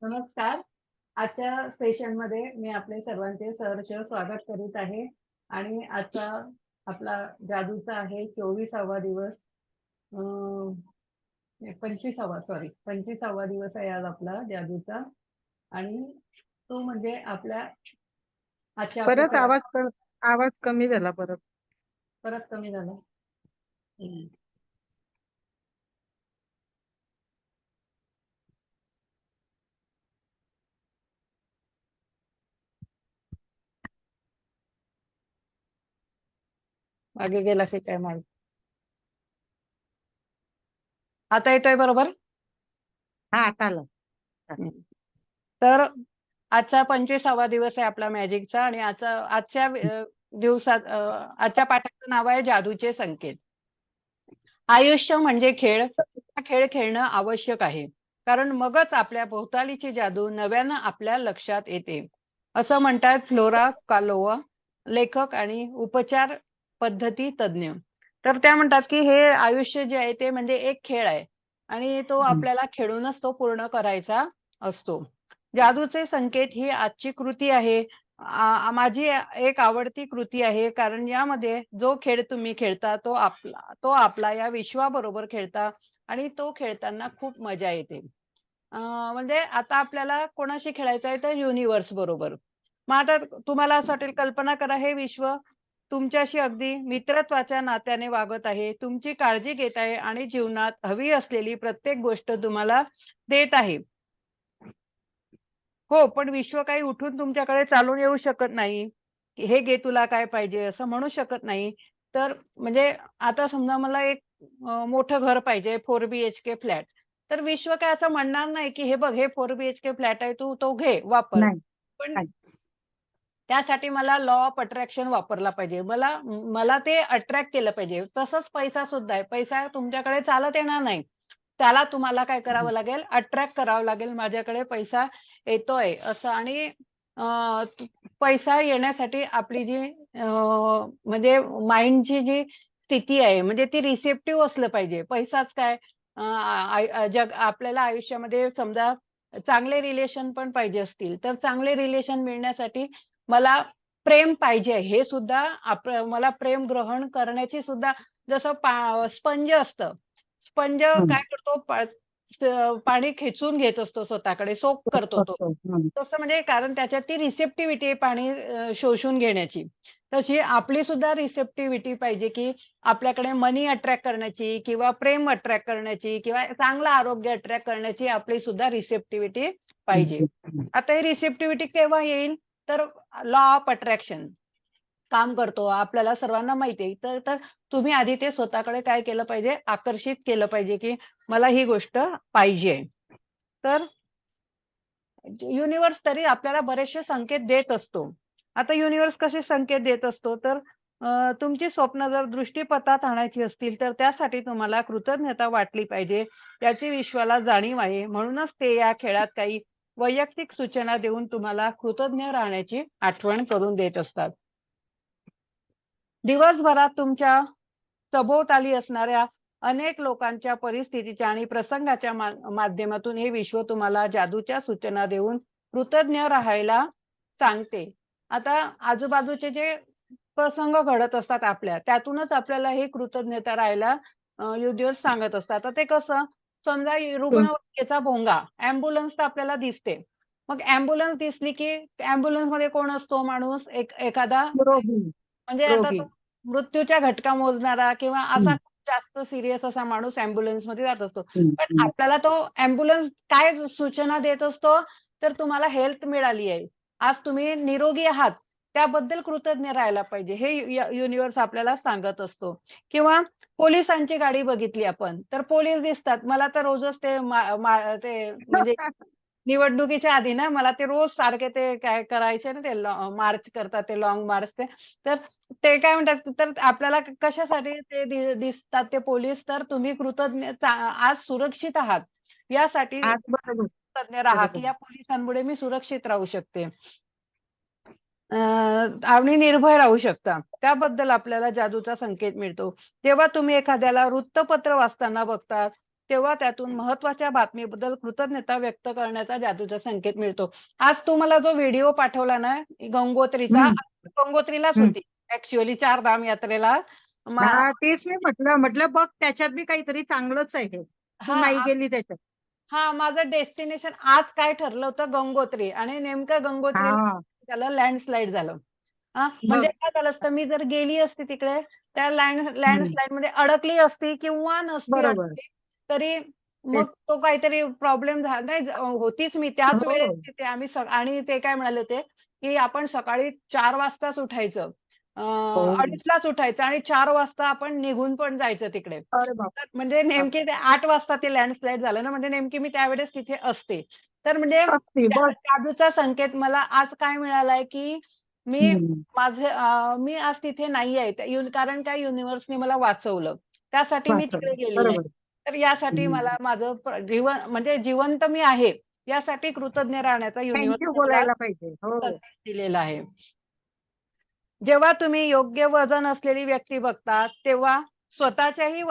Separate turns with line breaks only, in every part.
नमस्कार. आजच्या सेशनमध्ये मी आपले सर्वांचे सहर्ष स्वागत करीत आहे आणि आजचा आपला जादूचा आहे 24वा दिवस. 25वा दिवस आहे आज आपला जादूचा. आणि तो म्हणजे आपल्या आजच्या आपल्या
परत आवाज कमी झाला परत.
परत कमी झाला. मागे गेला की काय माहिती. आता येतोय बरोबर?
हा, आता आलं.
तर आजचा 25वा दिवस आहे आपला मॅजिकचा आणि आजच्या दिवसात आजच्या पाठाचं नाव आहे जादूचे संकेत. आयुष्य म्हणजे खेळ. हा खेळ खेळणं आवश्यक आहे, कारण मगच आपल्या भोवतालीची जादू नव्यानं आपल्या लक्षात येते, असं म्हणतात फ्लोरा कालोवा, लेखक आणि उपचार पद्धती तज्ञ. तर त्या म्हणतात की हे आयुष्य जे आहे ते म्हणजे एक खेळ आहे आणि तो आपल्याला खेळूनच तो पूर्ण करायचा असतो. जादूचे संकेत ही आजची कृती आहे. माझी एक आवडती कृती आहे, कारण यामध्ये जो खेळ तुम्ही खेळता तो आपला या विश्वाबरोबर खेळता आणि तो खेळताना खूप मजा येते. म्हणजे आता आपल्याला कोणाशी खेळायचं आहे तर युनिव्हर्स बरोबर. मग आता तुम्हाला असं वाटेल, कल्पना करा हे विश्व तुमच्याशी अगदी मित्रत्वाच्या नात्याने वागत आहे, तुमची काळजी घेत आहे आणि जीवनात हवी असलेली प्रत्येक गोष्ट तुम्हाला देत आहे. हो, पण विश्व काही उठून तुमच्याकडे चालून येऊ शकत नाही, की "हे घे, तुला काय पाहिजे?" असं म्हणू शकत नाही. तर म्हणजे आता समजा मला एक मोठं घर पाहिजे, 4 बीएचके फ्लॅट. तर विश्व काय असं म्हणणार नाही, की "हे बघ, हे 4 बीएचके फ्लॅट आहे, तू तो घे, वापर."
नाही.
पण
नाही.
त्यासाठी मला लॉ ऑफ अट्रॅक्शन वापरला पाहिजे. मला मला ते अट्रॅक्ट केलं पाहिजे. तसंच पैसा सुद्धा आहे. पैसा तुमच्याकडे चालत येणार नाही. त्याला तुम्हाला काय करावं लागेल, अट्रॅक्ट करावं लागेल. माझ्याकडे पैसा येतोय असं. आणि अ, पैसा येण्यासाठी आपली जी म्हणजे माइंडची जी स्थिती आहे, म्हणजे ती रिसेप्टिव्ह असलं पाहिजे. पैसाच काय, आपल्याला आयुष्यामध्ये समजा चांगले रिलेशन पण पाहिजे असतील, तर चांगले रिलेशन मिळण्यासाठी मला प्रेम पाहिजे. हे सुद्धा मला प्रेम ग्रहण करण्याची सुद्धा, जसं स्पंज असतं. स्पंज काय करतो, पाणी खेचून घेत असतो स्वतःकडे, सोक करतो तो. तसं म्हणजे कारण त्याच्यात ती रिसेप्टिव्हिटी आहे पाणी शोषून घेण्याची. तशी आपली सुद्धा रिसेप्टिव्हिटी पाहिजे, की आपल्याकडे मनी अट्रॅक्ट करण्याची किंवा प्रेम अट्रॅक्ट करण्याची किंवा चांगलं आरोग्य अट्रॅक्ट करण्याची आपली सुद्धा रिसेप्टिव्हिटी पाहिजे. आता ही रिसेप्टिव्हिटी केव्हा येईल? तर लॉ ऑफ अट्रॅक्शन काम करतो. आपल्याला सर्वांना माहिती आहे. तर तर तुम्ही आधी ते स्वतःकडे काय केलं पाहिजे, आकर्षित केलं पाहिजे, की मला ही गोष्ट पाहिजे. तर युनिव्हर्स तरी आपल्याला बरेचसे संकेत देत असतो. आता युनिव्हर्स कसे संकेत देत असतो, तर तुमची स्वप्न जर दृष्टीपथात आणायची असतील, तर त्यासाठी तुम्हाला कृतज्ञता वाटली पाहिजे. याची विश्वाला जाणीव आहे. म्हणूनच ते या खेळात काही वैयक्तिक सूचना देऊन तुम्हाला कृतज्ञ राहण्याची आठवण करून देत असतात. दिवसभरात तुमच्या सभोवताली असणाऱ्या अनेक लोकांच्या परिस्थितीच्या आणि प्रसंगाच्या माध्यमातून हे विश्व तुम्हाला जादूच्या सूचना देऊन कृतज्ञ राहायला सांगते. आता आजूबाजूचे जे प्रसंग घडत असतात आपल्या, त्यातूनच आपल्याला ही कृतज्ञता राहायला युनिव्हर्स सांगत असतात. तर ते कसं, समजा रुग्णवाहिकेचा भोंगा, ॲम्ब्युलन्स तर आपल्याला दिसते. मग ॲम्ब्युलन्स दिसली की ॲम्ब्युलन्समध्ये कोण असतो माणूस? एखादा
रोगी.
म्हणजे आता
रोगी.
तो मृत्यूच्या घटका मोजणारा किंवा असा
हं.
खूप जास्त सीरियस असा माणूस ॲम्ब्युलन्समध्ये जात असतो.
हं.
पण
हं.
आपल्याला तो ॲम्ब्युलन्स काय सूचना देत असतो, तर तुम्हाला हेल्थ मिळाली आहे. आज तुम्ही निरोगी आहात. त्याबद्दल कृतज्ञ राहायला पाहिजे. हे युनिव्हर्स आपल्याला सांगत असतो. किंवा पोलिसांची गाडी बघितली आपण, तर पोलीस दिसतात. मला तर रोजच ते ते म्हणजे निवडणुकीच्या आधी ना, मला ते रोज सारखे ते काय करायचे ना, ते मार्च करतात, ते लाँग मार्च ते. तर ते काय म्हणतात, तर आपल्याला कशासाठी ते दिसतात ते पोलीस, तर तुम्ही आज सुरक्षित आहात, यासाठी
आज बरोबर.
कृतज्ञ राहा,
बरोबर.
की या पोलिसांमुळे मी सुरक्षित राहू शकते. आणि निर्भय राहू शकता. त्याबद्दल आपल्याला जादूचा संकेत मिळतो. जेव्हा तुम्ही एखाद्याला वृत्तपत्र वाचताना बघतात, तेव्हा त्यातून महत्त्वाच्या बातमीबद्दल कृतज्ञता व्यक्त करण्याचा जादूचा संकेत मिळतो. आज तू मला जो व्हिडिओ पाठवला ना गंगोत्रीचा,
हं,
गंगोत्रीलाच
हं.
होती ॲक्चुअली चारधाम यात्रेला. मा
हां, तेच मी म्हटलं बघ त्याच्यात बी काहीतरी चांगलंच आहे हे. तू नाही
हां,
गेली त्याच्यात.
माझं डेस्टिनेशन आज काय ठरलं होतं गंगोत्री आणि नेमकं गंगोत्रीला
हां,
झालं लँडस्लाईड झालं. म्हणजे
बघ.
काय झालं असतं मी जर गेली असती तिकडे त्या
हं.
लँडस्लाईडमध्ये अडकली असती किंवा नसती
बरोबर.
अडकली, तरी मग
तेच.
तो काहीतरी प्रॉब्लेम झाला नाही होतीच मी त्याच वेळेस
हो,
तिथे आम्ही आणि ते काय म्हणाले होते, की आपण सकाळी 4 वाजताच उठायचं.
हो.
2:30लाच उठायचं आणि 4 वाजता आपण निघून पण जायचं तिकडे.
अरे बाप!
तर म्हणजे नेमके ते 8 वाजता ते लँडस्लाईड झालं ना, म्हणजे नेमकी मी त्यावेळेस तिथे असते. तर म्हणजे
असती बघ.
जादूचा संकेत मला आज काय मिळालाय, की मी
हं.
मी आज तिथे नाही आहे. कारण त्या युनिव्हर्सनी मला वाचवलं. त्यासाठी मी तिकडे
वाचवलं.
गेलेली आहे.
बरोबर.
तर यासाठी
हं.
मला माझं जीवन म्हणजे जिवंत मी आहे, यासाठी कृतज्ञ राहण्याचा
थँक यू
युनिव्हर्सने मला
बोलायला पाहिजे. हो.
संदेश दिलेला आहे. जेव्हा तुम्ही योग्य वजन असलेली व्यक्ती बघता, तेव्हा स्वतःच्याही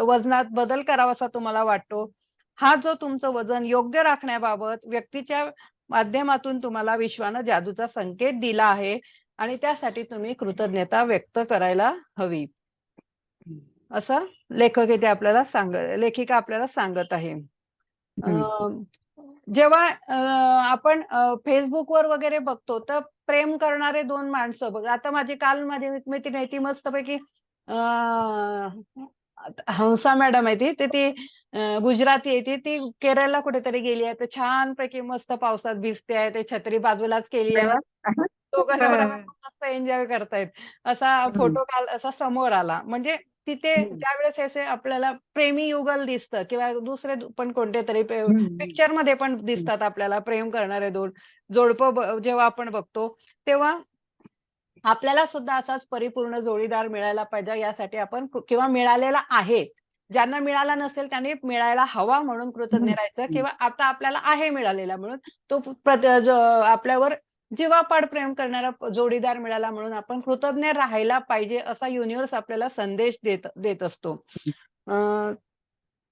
वजनात बदल करावासा तुम्हाला वाटतो. हा जो तुमचं वजन योग्य राखण्याबाबत व्यक्तीच्या माध्यमातून तुम्हाला विश्वानं जादूचा संकेत दिला आहे आणि त्यासाठी तुम्ही कृतज्ञता व्यक्त करायला हवी. असं लेखिका आपल्याला सांगत आहे. अ,
हं.
जेव्हा आपण Facebookवर वगैरे बघतो, तर प्रेम करणारे 2 माणसं बघा. आता माझी एक मैत्रीण आहे, ती मस्तपैकी अ, हंसा मॅडम आहे ती. तर ती गुजराती आहे ती. ती केरळला कुठेतरी गेली आहे. तर छानपैकी मस्त पावसात भिजते आहे. ते छत्री बाजूलाच केली
अरे
आहे.
वाह!
दोघं
हं.
नवरा-बायको मस्त एन्जॉय करतायत. असा
हं.
फोटो असा समोर आला. म्हणजे तिथे
हं.
त्यावेळेस असे आपल्याला प्रेमी युगल दिसतं किंवा दुसरे पण कोणतेतरी
हं, हं.
पिक्चरमध्ये पण
हं.
दिसतात आपल्याला प्रेम करणारे 2 जोडपं जेव्हा आपण बघतो, तेव्हा आपल्याला सुद्धा असाच परिपूर्ण जोडीदार मिळायला पाहिजे यासाठी आपण किंवा मिळालेला आहे. ज्यांना मिळाला नसेल त्यांनी मिळायला हवा म्हणून कृतज्ञ
हं.
राहायचं
हं.
किंवा आता आपल्याला आहे मिळालेला म्हणून तो आपल्यावर जीवापाड प्रेम करणारा जोडीदार मिळाला म्हणून आपण कृतज्ञ राहायला पाहिजे असा युनिव्हर्स आपल्याला संदेश देत देत असतो. अ,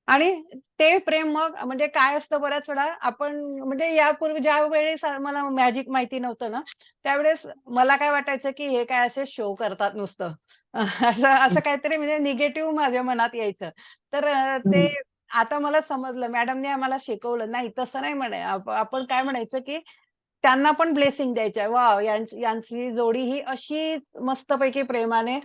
आणि ते प्रेम मग म्हणजे काय असतं बऱ्याच वेळा आपण म्हणजे यापूर्वी ज्यावेळेस मला मॅजिक माहिती नव्हतं ना, त्यावेळेस मला काय वाटायचं, की हे काय असे शो करतात नुसतं. असं असं काहीतरी म्हणजे निगेटिव्ह माझ्या मनात यायचं. तर ते
हं.
आता मला समजलं मॅडमने आम्हाला शिकवलं. नाही तसं नाही आपण काय म्हणायचं, की त्यांना पण ब्लेसिंग द्यायच्या. वॉव! यांची जोडी ही अशी मस्तपैकी प्रेमाने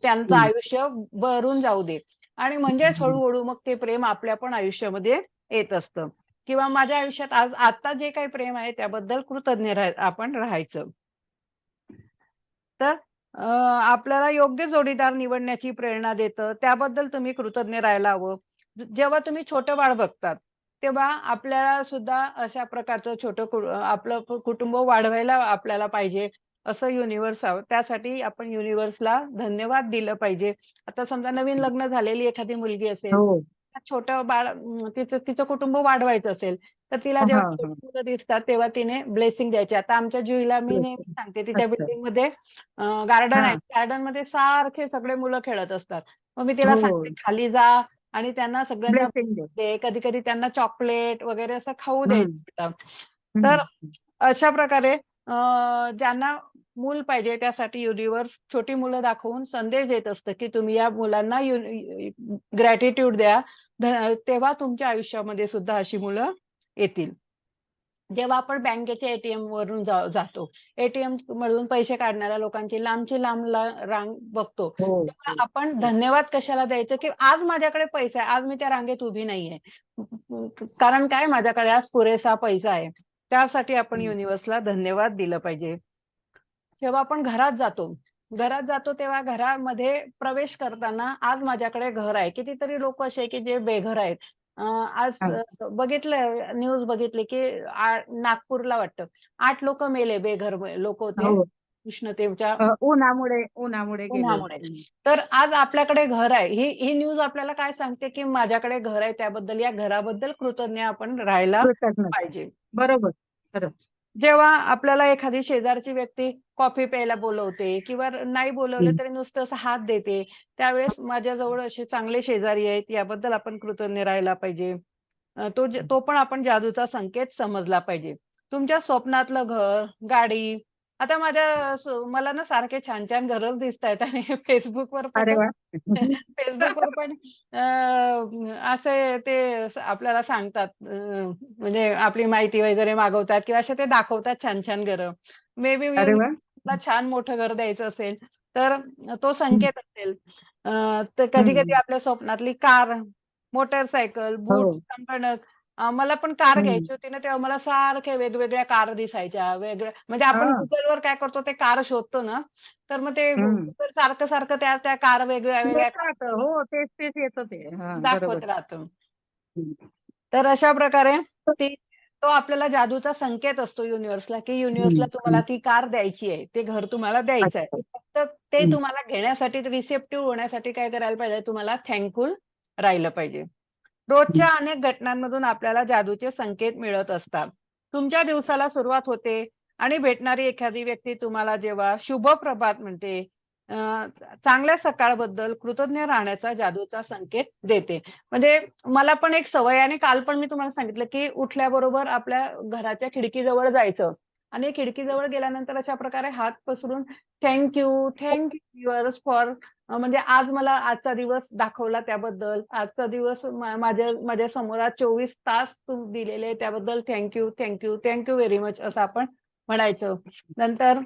त्यांचं
हं.
आयुष्य भरून जाऊ दे. आणि म्हणजेच
हं.
हळू-हळू मग ते प्रेम आपल्या पण आयुष्यामध्ये येत असतं किंवा माझ्या आयुष्यात आता जे काही प्रेम आहे त्याबद्दल कृतज्ञ आपण राहायचं. तर आपल्याला योग्य जोडीदार निवडण्याची प्रेरणा देतं. त्याबद्दल तुम्ही कृतज्ञ राहायला हवं. जेव्हा तुम्ही छोटं बाळ बघतात, तेव्हा आपल्याला सुद्धा अशा प्रकारचं छोटं आपलं कुटुंब वाढवायला आपल्याला पाहिजे, असं युनिव्हर्स हवं. त्यासाठी आपण युनिव्हर्सला धन्यवाद दिलं पाहिजे. आता समजा नवीन लग्न झालेली एखादी मुलगी असेल,
हो.
छोटं बाळ तिचं तिचं कुटुंब वाढवायचं असेल, तर तिला जेव्हा
हां, हां.
छोटी मुलं दिसतात, तेव्हा तिने ब्लेसिंग द्यायची. आता आमच्या जुईला मी नेहमी
येस.
सांगते, तिच्या
अच्छा.
बिल्डिंगमध्ये गार्डन आहे.
हां.
गार्डनमध्ये सारखे सगळे मुलं खेळत असतात. मग मी तिला सांगते,
हो.
"खाली जा आणि त्यांना सगळ्यांना
ब्लेसिंग दे.
दे." कधी-कधी त्यांना चॉकलेट वगैरे असं खाऊ
हं.
द्यायचं.
हं.
तर
हं.
अशा प्रकारे ज्यांना मूल पाहिजे त्यासाठी युनिव्हर्स छोटी मुलं दाखवून संदेश देत असतं, की तुम्ही या मुलांना ग्रॅटिट्यूड द्या. तेव्हा तुमच्या आयुष्यामध्ये सुद्धा अशी मुलं येतील. जेव्हा आपण बँकेच्या वरून जातो. मधून पैसे काढणाऱ्या लोकांची लांबची लांब रांग बघतो.
हो,
तेव्हा
हो.
आपण
हो.
धन्यवाद कशाला द्यायचं, की आज माझ्याकडे पैसा आहे. आज मी त्या रांगेत उभी नाहीये. कारण काय माझ्याकडे आज पुरेसा पैसा आहे. त्यासाठी आपण
हं.
युनिव्हर्सला धन्यवाद दिलं पाहिजे. जेव्हा आपण घरात जातो तेव्हा घरामध्ये प्रवेश करताना आज माझ्याकडे घर आहे. कितीतरी लोकं असे आहे, की जे बेघर आहेत. आज
हां.
बघितलं न्यूज बघितली, की नागपूरला वाटतं 8 लोकं मेले बेघर लोकं होते.
हो.
उष्णतेच्या
उन्हामुळे गेले
उन्हामुळे.
होते.
तर आज आपल्याकडे घर आहे. ही न्यूज आपल्याला काय सांगते, की माझ्याकडे घर आहे त्याबद्दल या घराबद्दल कृतज्ञ आपण राहायला
कृतज्ञ.
पाहिजे.
बरोबर. खरंच.
जेव्हा आपल्याला एखादी शेजारची व्यक्ती कॉफी प्यायला बोलवते किंवा नाही बोलवलं
हं.
तरी नुसतं असं हात देते, त्यावेळेस माझ्याजवळ असे चांगले शेजारी आहेत, याबद्दल आपण कृतज्ञ राहायला पाहिजे. तो पण आपण जादूचा संकेत समजला पाहिजे. तुमच्या स्वप्नातलं घर, गाडी आता मला ना सारखे छान-छान घरच दिसतायत आणि Facebookवर
अरे
पण
वाह!
Facebookवर पण असे ते आपल्याला सांगतात म्हणजे आपली माहिती वगैरे मागवतात किंवा असे ते दाखवतात छान-छान घरं. मे बी
अरे वाह!
युनिव्हर्सला छान मोठं घर द्यायचं असेल, तर तो
हं,
संकेत असेल. तर कधी-कधी
हं.
आपल्या स्वप्नातली कार, मोटरसायकल, बूट,
हो.
संगणक मला पण कार
हं.
घ्यायची होती ना, तेव्हा मला सारख्या वेगवेगळ्या कार दिसायच्या. म्हणजे आपण
हां.
Googleवर काय करतो ते कार शोधतो ना, तर मग ते
हं.
Google सारखं-सारखं त्या त्या कार वेगळ्या-वेगळ्या
येत
कार
राहतं. हो, तेच येतं ते. हां, बरोबर.
दाखवत राहतं.
हं.
तर अशा प्रकारे ती तो आपल्याला जादूचा संकेत असतो युनिव्हर्सला, की युनिव्हर्सला
हं,
तुम्हाला
हं.
ती कार द्यायची आहे. ते घर तुम्हाला द्यायचं आहे.
अच्छा.
फक्त ते
हं,
तुम्हाला घेण्यासाठी रिसेप्टिव्ह होण्यासाठी काय करायला पाहिजे, तुम्हाला थँकफुल राहिलं पाहिजे.
हं.
रोजच्या अनेक घटनांमधून आपल्याला जादूचे संकेत मिळत असतात. तुमच्या दिवसाला सुरुवात होते आणि भेटणारी एखादी व्यक्ती तुम्हाला जेव्हा शुभ प्रभात म्हणते, अ, चांगल्या सकाळबद्दल कृतज्ञ राहण्याचा जादूचा संकेत देते. म्हणजे मला पण एक सवय आहे आणि काल पण मी तुम्हाला सांगितलं, की उठल्याबरोबर आपल्या घराच्या खिडकीजवळ जायचं आणि खिडकीजवळ गेल्यानंतर अशा प्रकारे हात पसरून थँक यू, थँक फॉर म्हणजे आज मला आजचा दिवस दाखवला त्याबद्दल, आजचा दिवस माझ्या समोर आज 24 तास तू दिलेले त्याबद्दल थँक यू व्हेरी मच असं आपण म्हणायचं. नंतर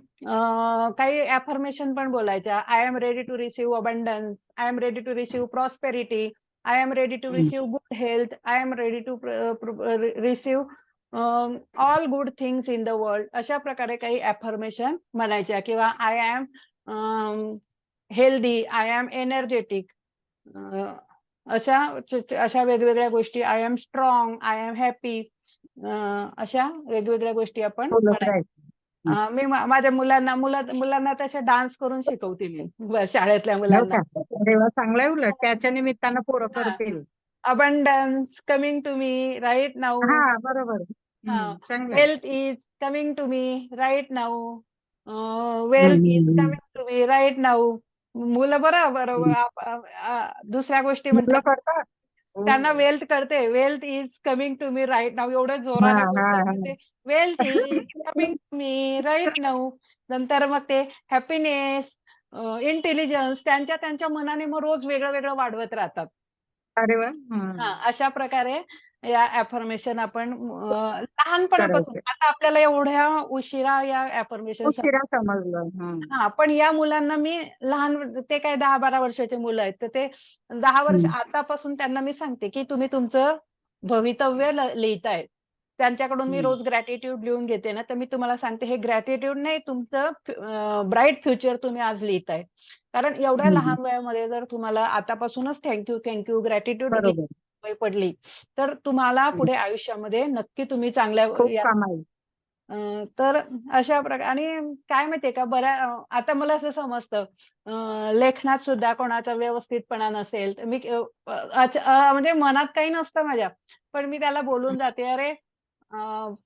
काही अफर्मेशन पण बोलायच्या. I am ready to receive abundance, I am ready to receive prosperity, I am ready to
hmm.
Receive good health, I am ready to receive all good things in the world अशा प्रकारे काही affirmation म्हणायच्या किंवा I am healthy, I am energetic अशा अशा वेगवेगळ्या गोष्टी I am strong, I am happy अशा वेगवेगळ्या गोष्टी आपण
बोलत
म्हणायच्या.
राहायचं. हं.
मी माझ्या मुलांना तसे डान्स करून शिकवते मी शाळेतल्या
हो
मुलांना.
का? अरे वाह! चांगलं आहे उलट. त्याच्या निमित्तानं पोरं
हां.
करतील.
Abundance coming to me right now.
हां, बरोबर.
हां.
हं, चांगलं आहे.
Health is coming to me right now.
हं,
वेल्थ इज
हं, हं.
Coming to me right now. मुलं बरं बरोबर
हं.
दुसऱ्या गोष्टी
मुलं
म्हणतात.
करतात? हो.
त्यांना वेल्थ कळते. Wealth is coming to me right now एवढ्या जोराने
हां,
बोलतात
हां,
ना
हां.
ते wealth is coming to me right now. नंतर मग ते हॅपीनेस, इंटेलिजन्स त्यांच्या त्यांच्या मनाने मग रोज वेगळं-वेगळं वाढवत राहतात.
अरे वाह! हं.
हां, अशा प्रकारे या अफर्मेशन आपण लहानपणापासून
करायचे.
आता आपल्याला एवढ्या उशिरा या अफर्मेशन
उशिरा समजलं. हं.
हां, पण या मुलांना मी ते काय 10-12 वर्षाची मुलं आहेत. तर ते 10 वर्ष
हं,
आतापासून त्यांना मी सांगते, की तुम्ही तुमचं भवितव्य लिहिताय. त्यांच्याकडून मी
हं,
रोज ग्रॅटिट्यूड लिहून घेते ना, तर मी तुम्हाला सांगते हे ग्रॅटिट्यूड नाही तुमचं ब्राईट फ्युचर तुम्ही आज लिहिताय. कारण एवढ्या
हं.
लहान वयामध्ये जर तुम्हाला आतापासूनच थँक यू, ग्रॅटिट्यूड
बरोबर.
सवय पडली, तर तुम्हाला
हं.
पुढे आयुष्यामध्ये नक्की तुम्ही चांगल्या
खूप कामाला येईल.
तर अशा प्रकारे आणि काय माहितीये का आता मला असं समजतं लेखनात सुद्धा कोणाचा व्यवस्थितपणा नसेल तर मी म्हणजे मनात काही नसतं माझ्या. पण मी त्याला बोलून जाते, "अरे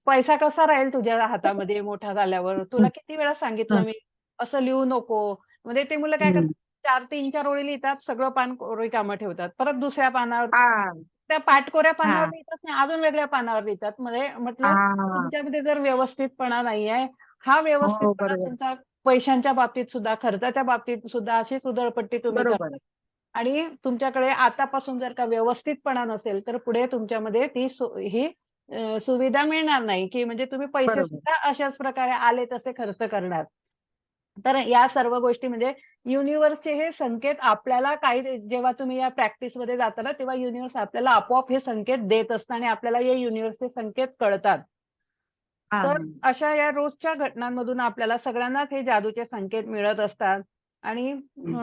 पैसा कसा राहील तुझ्या हातामध्ये मोठा झाल्यावर? तुला
हं,
किती वेळा सांगितलं
हं,
मी, असं लिहू नको." म्हणजे ते मुलं काय
हं.
करतात 3-4 ओळी लिहितात, सगळं पान रिकामं ठेवतात. परत दुसऱ्या पानावर
हां,
त्या पाठकोऱ्या पानावर
हां,
लिहितच नाही, अजून वेगळ्या पानावर लिहितात. म्हणजे म्हटलं
हां.
तुमच्यामध्ये जर व्यवस्थितपणा नाहीये, हा
हो,
व्यवस्थितपणा
बरोबर.
तुमचा पैशांच्या बाबतीत सुद्धा, खर्चाच्या बाबतीत सुद्धा अशीच उधळपट्टी तुम्ही
बरोबर.
करता आणि तुमच्याकडे आतापासून जर का व्यवस्थितपणा नसेल, तर पुढे तुमच्यामध्ये ही सुविधा मिळणार नाही, की म्हणजे तुम्ही पैसे
बरोबर.
सुद्धा अशाच प्रकारे आले तसे खर्च करणार. तर या सर्व गोष्टी म्हणजे युनिव्हर्सचे हे संकेत आपल्याला काही जेव्हा तुम्ही या प्रॅक्टिसमध्ये जाता ना, तेव्हा युनिव्हर्स आपल्याला आपोआप हे संकेत देत असतं आणि आपल्याला हे युनिव्हर्सचे संकेत कळतात.
हां,
तर
हां.
अशा या रोजच्या घटनांमधून आपल्याला सगळ्यांनाच हे जादूचे संकेत मिळत असतात आणि
हं.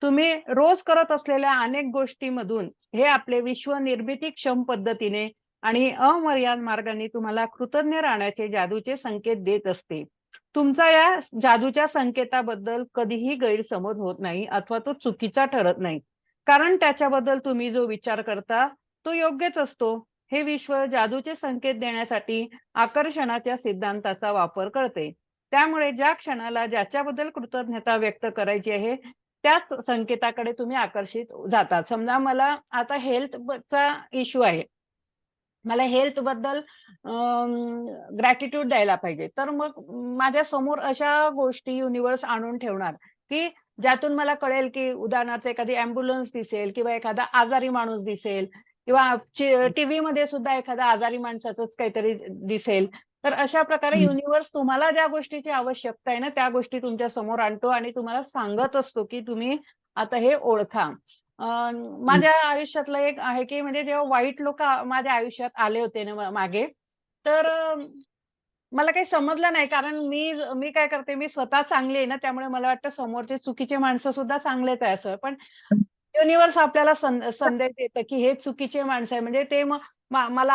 तुम्ही रोज करत असलेल्या अनेक गोष्टींमधून हे आपले विश्व निर्मितीक्षम पद्धतीने आणि अमर्याद मार्गाने तुम्हाला कृतज्ञ राहण्याचे जादूचे संकेत देत असते. तुमचा या जादूच्या संकेताबद्दल कधीही गैरसमज होत नाही अथवा तो चुकीचा ठरत नाही. कारण त्याच्याबद्दल तुम्ही जो विचार करता, तो योग्यच असतो. हे विश्व जादूचे संकेत देण्यासाठी आकर्षणाच्या सिद्धांताचा वापर करते. त्यामुळे ज्या क्षणाला ज्याच्याबद्दल कृतज्ञता व्यक्त करायची आहे, त्याच संकेताकडे तुम्ही आकर्षित जातात. समजा मला आता हेल्थचा इश्यू आहे. मला हेल्थबद्दल ग्रॅटिट्यूड द्यायला पाहिजे. तर मग माझ्या समोर अशा गोष्टी युनिव्हर्स आणून ठेवणार, की ज्यातून मला कळेल, की उदाहरणार्थ एखादी ॲम्ब्युलन्स दिसेल किंवा एखादा आजारी माणूस दिसेल किंवा टीव्हीमध्ये सुद्धा एखाद्या आजारी माणसाचंच काहीतरी दिसेल. तर अशा प्रकारे
हं.
युनिव्हर्स तुम्हाला ज्या गोष्टीची आवश्यकता आहे ना, त्या गोष्टी तुमच्या समोर आणतो आणि तुम्हाला सांगत असतो, की तुम्ही आता हे ओळखा. अ,
हं.
माझ्या आयुष्यातलं एक आहे, की म्हणजे जेव्हा वाईट लोकं माझ्या आयुष्यात आले होते ना मागे, तर मला काही समजलं नाही कारण मी काय करते, मी स्वतः चांगली आहे ना, त्यामुळे मला वाटतं समोरचे चुकीचे माणसं सुद्धा चांगलेच आहे असं. पण युनिव्हर्स आपल्याला संदेश देतं, की हे चुकीचे माणसं आहे. म्हणजे ते मग मला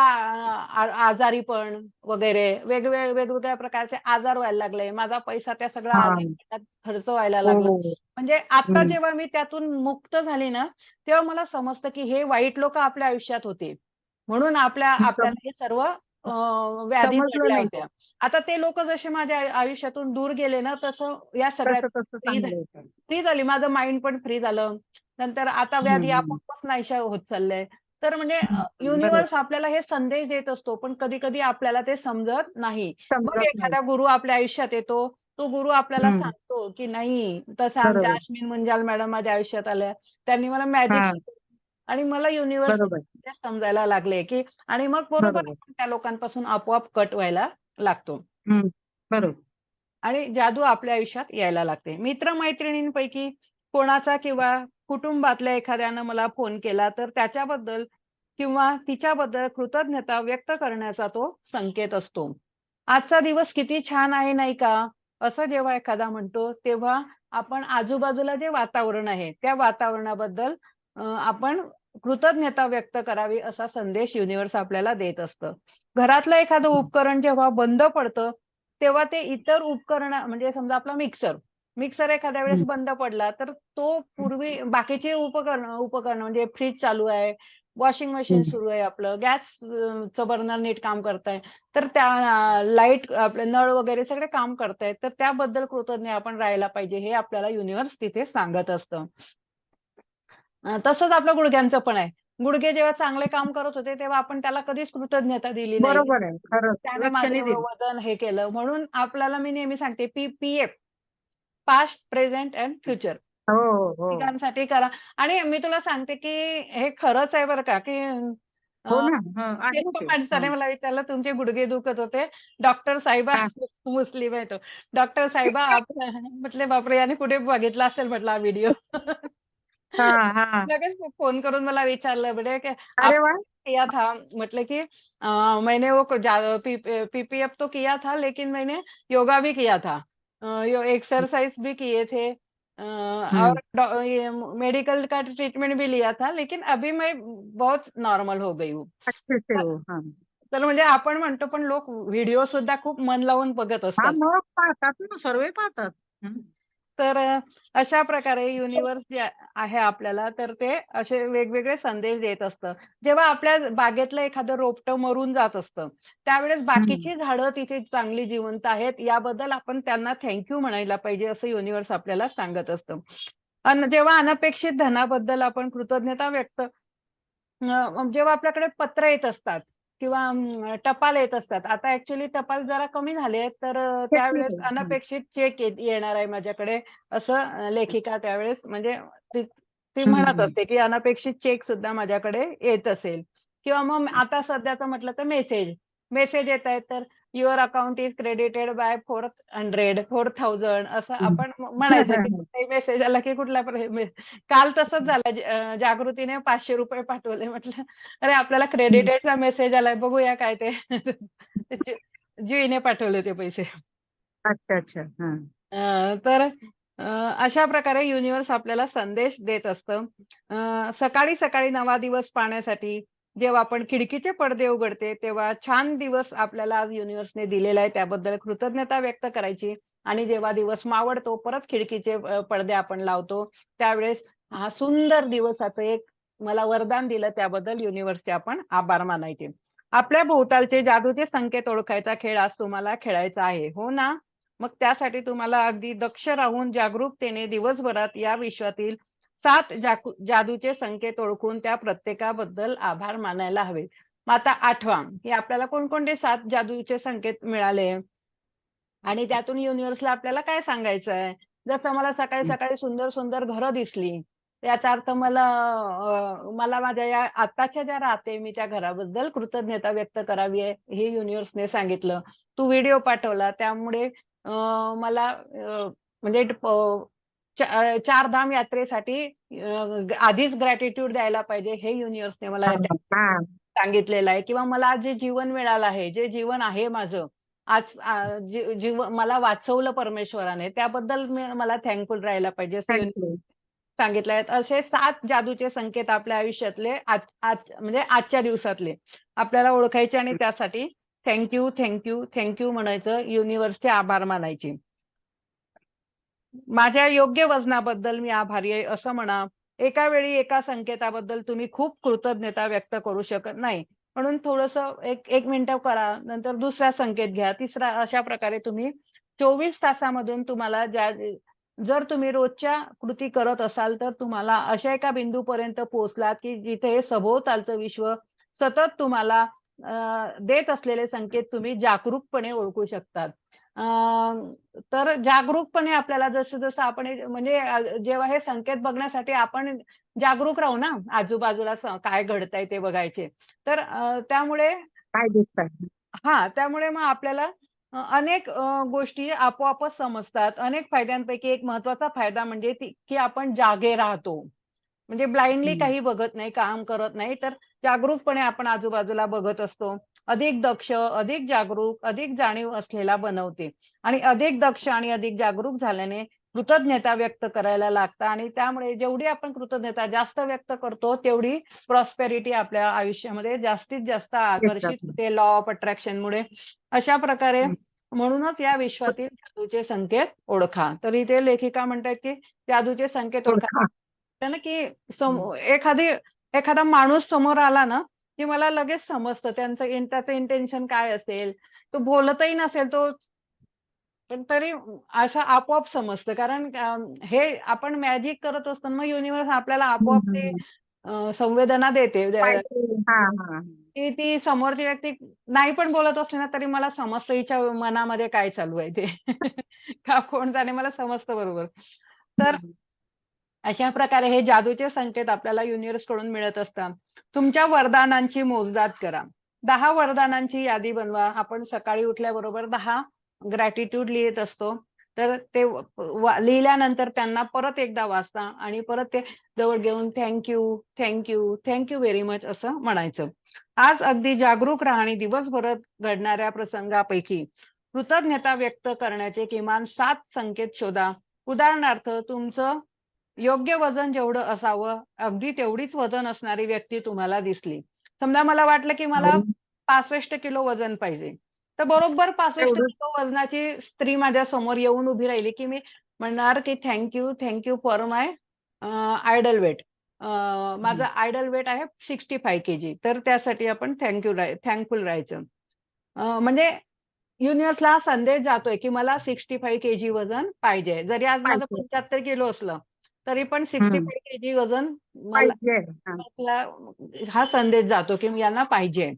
आजारीपण वगैरे वेगवेगळ्या प्रकारचे आजार व्हायला लागले. माझा पैसा त्या सगळ्या
हां.
आजारपणात खर्च व्हायला
हो,
लागला.
हो, हो.
म्हणजे आता
हं.
जेव्हा मी त्यातून मुक्त झाली ना, तेव्हा मला समजतं, की हे वाईट लोकं आपल्या आयुष्यात होते. म्हणून
सम
आपल्याला हे सर्व व्याधी
समजलं
नडल्या
नाही
होत्या.
बुवा.
आता ते लोकं जसे माझ्या आयुष्यातून दूर गेले ना, तसं या सगळ्यात
तसं
फ्री
चांगलं होतं.
फ्री झाली. माझं माइंड पण फ्री झालं. नंतर आता
हं,
व्याधी
हं.
आपोआपच नाहीशा होत चालल्या. तर म्हणजे
हं, हं. बरोबर.
युनिव्हर्स आपल्याला हे संदेश देत असतो, पण कधी-कधी आपल्याला ते समजत नाही. मग
समजत नाही.
एखादा गुरु आपल्या आयुष्यात येतो. तो गुरु आपल्याला
हं.
सांगतो, की नाही तसं आमच्या
बरोबर.
अश्विन मुंजाल मॅडम माझ्या आयुष्यात आल्या. त्यांनी मला मॅजिक
हां.
शिकवलं आणि मला युनिव्हर्स
बरोबर,
समजायला लागले, की आणि मग बरोबर
बरोबर.
आपण त्या लोकांपासून आपोआप कट व्हायला लागतो.
हं. बरोबर.
आणि जादू आपल्या आयुष्यात यायला लागते. मित्र-मैत्रिणींपैकी कोणाचा किंवा कुटुंबातल्या एखाद्यानं मला फोन केला, तर त्याच्याबद्दल किंवा तिच्याबद्दल कृतज्ञता व्यक्त करण्याचा तो संकेत असतो. आजचा दिवस किती छान आहे नाही का? असं जेव्हा एखादा म्हणतो, तेव्हा आपण आजूबाजूला जे वातावरण आहे, त्या वातावरणाबद्दल आपण कृतज्ञता व्यक्त करावी असा संदेश युनिव्हर्स आपल्याला देत असतं. घरातलं एखादं
हं.
उपकरण जेव्हा बंद पडतं, तेव्हा ते इतर उपकरणं म्हणजे समजा आपला मिक्सर. मिक्सर एखाद्या वेळेस
हं.
बंद पडला, तर तो पूर्वी बाकीचे उपकरणं म्हणजे फ्रिज चालू आहे, वॉशिंग मशीन
हं.
सुरू आहे आपलं, चं बर्नर नीट काम करतंय. तर त्या लाईट आपले नळ वगैरे सगळे काम करतायत. तर त्याबद्दल कृतज्ञ आपण राहायला पाहिजे, हे आपल्याला युनिव्हर्स तिथे सांगत असतं. तसंच आपल्या गुडघ्यांचं पण आहे. गुडघे जेव्हा चांगले काम करत होते, तेव्हा आपण त्याला कधीच कृतज्ञता दिली नाही.
बरोबर आहे. खरंच.
त्याने
लक्ष
माझं
नाही
एवढं
दिलं.
वजन हे केलं. म्हणून आपल्याला मी नेहमी सांगते PPF past, present end future
हो, हो, हो.
तिघांसाठी करा. आणि मी तुला सांगते, की हे खरंच आहे बरं का, की
हो
अ,
ना. हं. आहे
एका
ते.
माणसाने
हां.
मला विचारलं, "तुमचे गुडघे दुखत होते." डॉक्टर साहिबा
हां.
मुस्लिम आहे तो. "डॉक्टर साहिबा आप" म्हटले, "बापरे! याने कुठे बघितला असेल," म्हटलं, "हा व्हिडिओ."
हां, हां.
लगेच फोन करून मला विचारलं, "बेटे क्या
अरे
आपने
वाह!
किया था?" म्हटलं, की मैंने वो पीपीएफ तो किया था, लेकिन मैंने योगा भी किया था। यो एक्सरसाइज भी किए थे
हं.
और ये मेडिकल का ट्रीटमेंट भी लिया था, लेकिन अभी मैं बहुत नॉर्मल हो गई हूँ."
अच्छे से हो. हां.
तर म्हणजे आपण म्हणतो, पण लोक व्हिडिओ सुद्धा खूप मन लावून बघत
हां,
असतात.
मग पाहतात ना, सर्वे पाहतात. हं.
तर अशा प्रकारे युनिव्हर्स जे आहे आपल्याला, तर ते असे वेगवेगळे संदेश देत असतं. जेव्हा आपल्या बागेतलं एखादं रोपटं मरून जात असतं, त्यावेळेस
हं.
बाकीची झाडं तिथे चांगली जिवंत आहेत, याबद्दल आपण त्यांना थँक यू म्हणायला पाहिजे, असं युनिव्हर्स आपल्याला सांगत असतं. जेव्हा अनपेक्षित धनाबद्दल आपण कृतज्ञता व्यक्त जेव्हा आपल्याकडे पत्र येत असतात किंवा टपाल येत असतात. आता ॲक्चुअली टपाल जरा कमी झाले आहेत, तर
घेतली
त्यावेळेस
ते. हं.
अनपेक्षित चेक येणार आहे माझ्याकडे, असं लेखिका त्यावेळेस म्हणजे ती ती
हं,
म्हणत
हं.
असते, की अनपेक्षित चेक सुद्धा माझ्याकडे येत असेल किंवा मग आता सध्याचं म्हटलं तर मेसेज. मेसेज येत आहेत, तर your account is credited bye 400 4000 असं
हं.
आपण म्हणायचं, की कुठलाही मेसेज आला, की कुठला काल तसंच झालं जागृतीने ₹500 पाठवले. म्हटलं, "अरे, आपल्याला
हं.
क्रेडिटेडचा मेसेज आलाय, बघूया काय ते." त्याचे जुईने पाठवले ते पैसे.
अच्छा, अच्छा. हां.
तर अशा प्रकारे युनिव्हर्स आपल्याला संदेश देत असतं. सकाळी-सकाळी नवा दिवस पाहण्यासाठी जेव्हा आपण खिडकीचे पडदे उघडते, तेव्हा छान दिवस आपल्याला आज युनिव्हर्सने दिलेला आहे, त्याबद्दल कृतज्ञता व्यक्त करायची आणि जेव्हा दिवस मावळतो, परत खिडकीचे पडदे आपण लावतो, त्यावेळेस हा सुंदर दिवसाचं एक मला वरदान दिलं, त्याबद्दल युनिव्हर्सचे आपण आभार मानायचे. आपल्या भोवतालचे जादूचे संकेत ओळखायचा खेळ आज तुम्हाला खेळायचा आहे, हो ना? मग त्यासाठी तुम्हाला अगदी दक्ष राहून जागरूकतेने दिवसभरात या विश्वातील 7 जादूचे संकेत ओळखून त्या प्रत्येकाबद्दल आभार मानायला हवेत. मग आता आठवा, की आपल्याला कोणकोणते 7 जादूचे संकेत मिळाले आणि त्यातून युनिव्हर्सला आपल्याला काय सांगायचं आहे. जसं मला सकाळी-सकाळी सुंदर-सुंदर घरं दिसली, याचा अर्थ मला माझ्या या आत्ताच्या ज्या राहते मी त्या घराबद्दल कृतज्ञता व्यक्त करावी आहे, हे युनिव्हर्सने सांगितलं. तू व्हिडिओ पाठवला त्यामुळे मला म्हणजे चारधाम यात्रेसाठी आधीच ग्रॅटिट्यूड द्यायला पाहिजे, हे युनिव्हर्सने मला
हां, हां.
सांगितलेलं आहे किंवा मला आज जे जीवन मिळालं आहे, जे जीवन आहे माझं, आज मला वाचवलं परमेश्वराने, त्याबद्दल मला थँकफुल राहायला पाहिजे असं
थँक यू.
सांगितले आहेत. असे 7 जादूचे संकेत आपल्या आयुष्यातले आज आज म्हणजे आजच्या दिवसातले आपल्याला ओळखायचे आणि त्यासाठी थँक यू म्हणायचं, युनिव्हर्सचे आभार मानायचे. माझ्या योग्य वजनाबद्दल मी आभारी आहे असं म्हणा. एका वेळी एका संकेताबद्दल तुम्ही खूप कृतज्ञता व्यक्त करू शकत नाही. म्हणून थोडंसं 1 मिनिटं करा, नंतर दुसरा संकेत घ्या, तिसरा अशा प्रकारे तुम्ही 24 तासामधून तुम्हाला जर तुम्ही रोजच्या कृती करत असाल, तर तुम्हाला अशा एका बिंदूपर्यंत पोहोचलात, की जिथे सभोवतालचं विश्व सतत तुम्हाला देत असलेले संकेत तुम्ही जागरूकपणे ओळखू शकतात. अ, तर जागरूकपणे आपल्याला जसं-जसं आपण म्हणजे जेव्हा हे संकेत बघण्यासाठी आपण जागरूक राहू ना, आजूबाजूला काय घडतंय ते बघायचे. तर त्यामुळे
काय दिसतंय?
त्यामुळे मग आपल्याला अनेक गोष्टी आपोआपच समजतात. अनेक फायद्यांपैकी एक महत्त्वाचा फायदा म्हणजे की आपण जागे राहतो. म्हणजे ब्लाइंडली
हं.
काही बघत नाही, काम करत नाही, तर जागरूकपणे आपण आजूबाजूला बघत असतो. अधिक दक्ष, अधिक जागरूक, अधिक जाणीव असलेला बनवते आणि अधिक दक्ष आणि अधिक जागरूक झाल्याने कृतज्ञता व्यक्त करायला लागतं आणि त्यामुळे जेवढी आपण कृतज्ञता जास्त व्यक्त करतो, तेवढी प्रॉस्पेरिटी आपल्या आयुष्यामध्ये जास्तीत जास्त आकर्षित
येतात.
होते लॉ ऑफ अट्रॅक्शनमुळे. अशा प्रकारे
हं.
म्हणूनच या विश्वातील जादूचे संकेत ओळखा. तर इथे लेखिका म्हणतात, की जादूचे संकेत ओळखा.
ओळखा.
ना, की
हं.
एखादा माणूस समोर आला ना, की मला लगेच समजतं त्याचं इंटेन्शन काय असेल. तो बोलतही नसेल पण तरी असं आपोआप समजतं. कारण हे आपण मॅजिक करत असतो मग युनिव्हर्स आपल्याला
हं,
आपोआप ते
हं.
संवेदना देते.
पाहिजे. हां, हां.
की ती समोरची व्यक्ती नाही पण बोलत असली ना, तरी मला समजतं हिच्या मनामध्ये काय चालू आहे ते. का कोण जाणे मला समजतं बरोबर. तर
हं.
अशा प्रकारे हे जादूचे संकेत आपल्याला युनिव्हर्सकडून मिळत असतात. तुमच्या वरदानांची मोजदाद करा. 10 वरदानांची यादी बनवा. आपण सकाळी उठल्याबरोबर 10 ग्रॅटिट्यूड लिहीत असतो. तर ते लिहिल्यानंतर त्यांना परत एकदा वाचा आणि परत ते जवळ घेऊन थँक यू व्हेरी मच असं म्हणायचं. आज अगदी जागरूक राहा आणि दिवसभरात घडणाऱ्या प्रसंगापैकी कृतज्ञता व्यक्त करण्याचे किमान 7 संकेत शोधा. उदाहरणार्थ तुमचं योग्य वजन जेवढं असावं, अगदी तेवढीच वजन असणारी व्यक्ती तुम्हाला दिसली. समजा मला वाटलं, की मला
अरे,
65 किलो वजन पाहिजे. तर बरोबर 65
तेवढंच.
किलो वजनाची स्त्री माझ्या समोर येऊन उभी राहिली, की मी म्हणणार, की thank you for my ideal weight. माझं
हं.
आयडल वेट आहे 65 केजी. तर त्यासाठी आपण थँकफुल राहायचं. म्हणजे युनिव्हर्सला हा संदेश जातोय, की मला 65 केजी वजन पाहिजे. जरी आज माझं
पाहिजे.
75 किलो असलं, तरी पण
हं.
65 केजी वजन मला
पाहिजे. हां.
मला हा संदेश जातो, की यांना पाहिजे.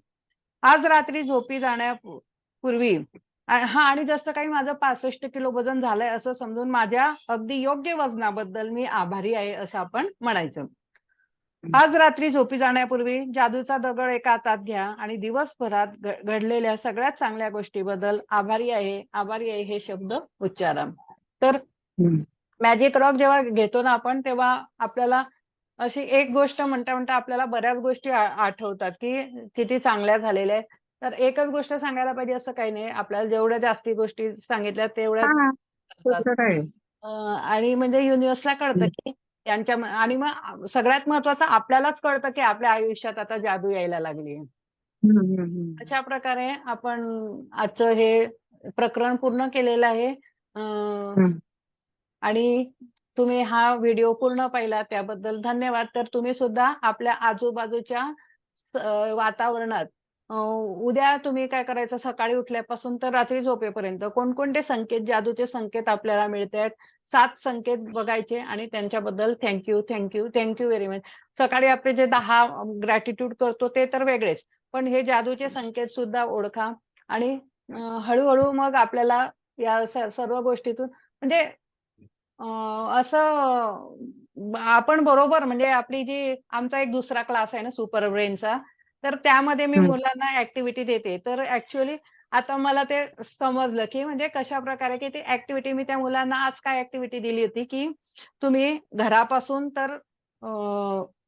आज रात्री झोपी पूर्वी आणि जसं काही माझं 65 किलो वजन झालंय असं समजून माझ्या अगदी योग्य वजनाबद्दल मी आभारी आहे, असं आपण म्हणायचं.
हं.
आज रात्री झोपी जाण्यापूर्वी जादूचा दगड एका हातात घ्या आणि दिवसभरात घडलेल्या सगळ्यात चांगल्या गोष्टीबद्दल आभारी आहे हे शब्द उच्चारा. तर
हं.
मॅजिक रॉक जेव्हा घेतो ना आपण, तेव्हा आपल्याला अशी एक गोष्ट म्हणता-म्हणता आपल्याला बऱ्याच गोष्टी आठवतात, की किती चांगल्या झालेल्या आहेत. तर एकच गोष्ट सांगायला पाहिजे असं काही नाही. आपल्याला जेवढ्या जास्ती गोष्टी सांगितल्या तेवढ्याच
हां. ते
असतात.
तर आहे.
आणि म्हणजे युनिव्हर्सला कळतं,
हं.
की आणि मग सगळ्यात महत्त्वाचं आपल्यालाच कळतं, की आपल्या आयुष्यात आता जादू यायला लागली आहे.
हं, हं, हं.
अशा प्रकारे आपण आजचं हे प्रकरण पूर्ण केलेलं आहे. अ,
हं.
आणि तुम्ही हा व्हिडिओ पूर्ण पाहिला त्याबद्दल धन्यवाद. तर तुम्ही सुद्धा आपल्या आजूबाजूच्या वातावरणात उद्या तुम्ही काय करायचं सकाळी उठल्यापासून तर रात्री झोपेपर्यंत कोणकोणते संकेत, जादूचे संकेत आपल्याला मिळतायत, 7 संकेत बघायचे आणि त्यांच्याबद्दल thank you, thank you, thank you very much. सकाळी आपले जे 10 ग्रॅटिट्यूड करतो ते तर वेगळेच. पण हे जादूचे संकेत सुद्धा ओळखा आणि हळू मग आपल्याला या सर्व गोष्टीतून म्हणजे अ, असं आपण बरोबर म्हणजे आपली जी आमचा एक दुसरा क्लास आहे ना सुपर ब्रेनचा, तर त्यामध्ये मी
हं.
मुलांना ॲक्टिव्हिटी देते. तर ॲक्चुअली आता मला ते समजलं, की म्हणजे कशाप्रकारे की ती ॲक्टिव्हिटी मी त्या मुलांना आज काय ॲक्टिव्हिटी दिली होती, की तुम्ही घरापासून तर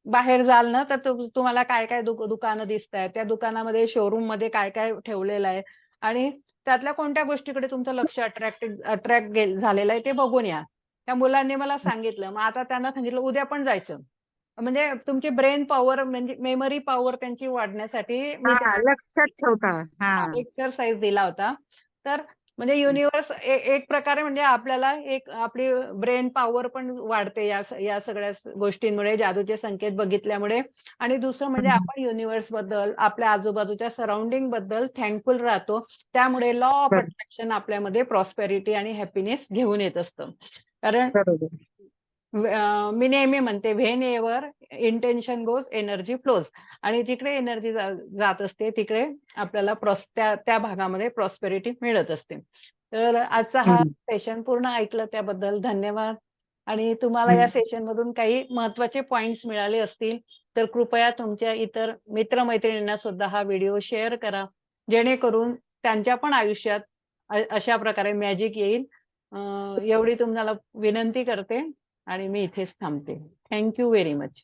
बाहेर जाल ना, तर तुम्हाला काय-काय दुकानं दिसतायत. त्या दुकानामध्ये शोरूममध्ये काय-काय ठेवलेलं आहे आणि त्यातल्या कोणत्या गोष्टीकडे तुमचं लक्ष अट्रॅक्ट झालेलं आहे ते बघून या. त्या मुलांनी मला सांगितलं. मग आता त्यांना सांगितलं उद्या पण जायचं. म्हणजे तुमची ब्रेन पॉवर म्हणजे मेमरी पॉवर त्यांची वाढण्यासाठी मी
हां,
त्यांना
लक्षात ठेवता. हां,
एक्सरसाइज दिला होता. तर म्हणजे युनिव्हर्स एक प्रकारे म्हणजे आपल्याला एक आपली ब्रेन पॉवर पण वाढते या सगळ्या गोष्टींमुळे, जादूचे संकेत बघितल्यामुळे आणि दुसरं म्हणजे
हं.
आपण युनिव्हर्सबद्दल, आपल्या आजूबाजूच्या सराउंडिंगबद्दल थँकफुल राहतो. त्यामुळे लॉ ऑफ
बरं,
अट्रॅक्शन आपल्यामध्ये प्रॉस्पेरिटी आणि हॅपीनेस घेऊन येत असतं. कारण
बरोबर.
मी नेहमी म्हणते when ever intention goes energy flows आणि जिकडे एनर्जी जात असते तिकडे आपल्याला त्या त्या भागामध्ये प्रॉस्पेरिटी मिळत असते. तर आजचा हा
हं,
सेशन पूर्ण ऐकलं त्याबद्दल धन्यवाद आणि तुम्हाला या
हं.
सेशनमधून काही महत्त्वाचे पॉइंट्स मिळाले असतील, तर कृपया तुमच्या इतर मित्र-मैत्रिणींना सुद्धा हा व्हिडिओ शेअर करा. जेणेकरून त्यांच्या पण आयुष्यात अशा प्रकारे मॅजिक येईल. अ, एवढी तुम्हाला विनंती करते. आणि मी इथेच थांबते. Thank you very much.